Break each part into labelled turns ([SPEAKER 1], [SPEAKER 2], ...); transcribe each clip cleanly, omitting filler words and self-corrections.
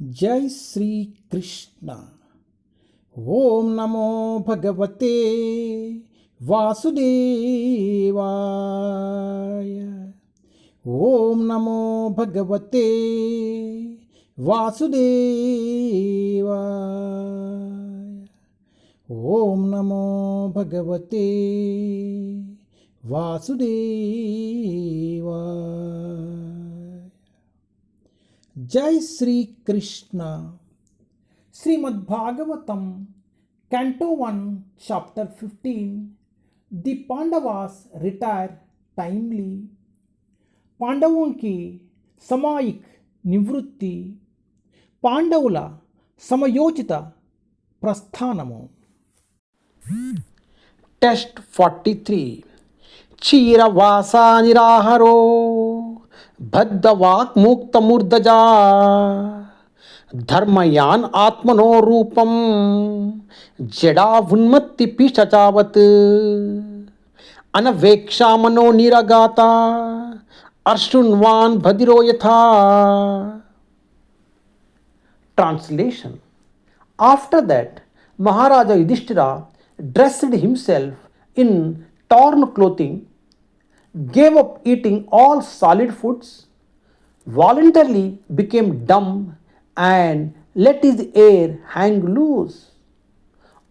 [SPEAKER 1] జై శ్రీ కృష్ణ. ఓం నమో భగవతే వాసుదేవాయ. ఓం నమో భగవతే వాసుదేవాయ. ఓం నమో భగవతే వాసుదేవాయ. జై Shri Krishna. Srimad Bhagavatam Canto 1 Chapter 15. The Pandavas retire timely. పాండవుల సమాయిక్ నివృత్తి, పాండవుల సమయోచిత ప్రస్థానము. టెస్ట్ 43. క్షీరవాసా నిరాహరో బద్ధవాక్ముక్తమూర్ధజా ధర్మయాన్ ఆత్మనో రూపం జడా ఉన్మత్తి పిశచావత్ అనవేక్షామనో నిరగాత అర్షున్వాన్ భదిరో యథా. Translation. After that, Maharaja Yudhishthira dressed himself in torn clothing, gave up eating all solid foods, voluntarily became dumb, and let his hair hang loose.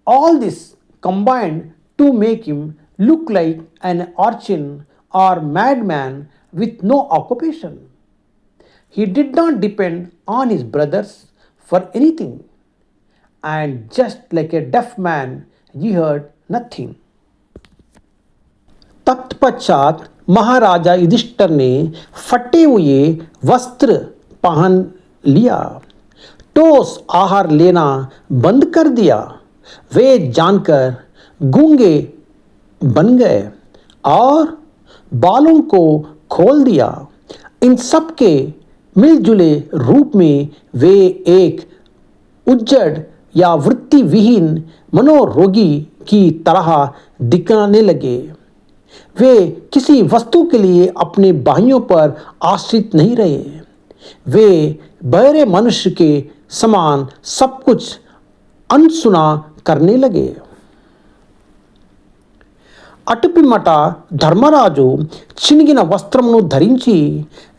[SPEAKER 1] All this combined to make him look like an urchin or madman with no occupation. He did not depend on his brothers for anything, and just like a deaf man, he heard nothing. तत्पश्चात महाराजा युधिष्ठिर ने फटे हुए वस्त्र पहन लिया, ठोस आहार लेना बंद कर दिया। वे जानकर गूंगे बन गए और बालों को खोल दिया। इन सब के मिलजुले रूप में वे एक उज्जड़ या वृत्ति विहीन मनोरोगी की तरह दिखने लगे। वे किसी वस्तु के लिए अपने बाहियों पर आश्रित नहीं रहे। वे बहरे मनुष्य के समान सब कुछ अनसुना करने लगे। అటుపిమ్మట ధర్మరాజు చినిగిన వస్త్రమును ధరించి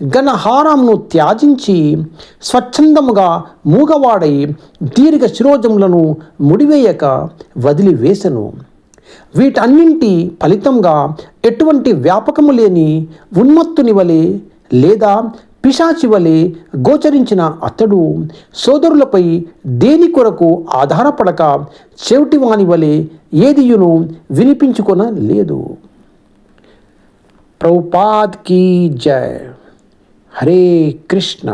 [SPEAKER 1] ఘనహారమును త్యాజించి స్వచ్ఛందముగా మూగవాడై దీర్ఘ శిరోజములను ముడివేయక వదిలివేసెను. వీటన్నింటి ఫలితంగా ఎటువంటి వ్యాపకము లేని ఉన్మత్తుని వలె లేదా పిశాచి వలె గోచరించిన అతడు సోదరులపై దేని కొరకు ఆధారపడక చెవిటివాని వలె ఏదియును వినిపించుకొనలేదు. ప్రభుపాద్ కీ జై. హరే కృష్ణ.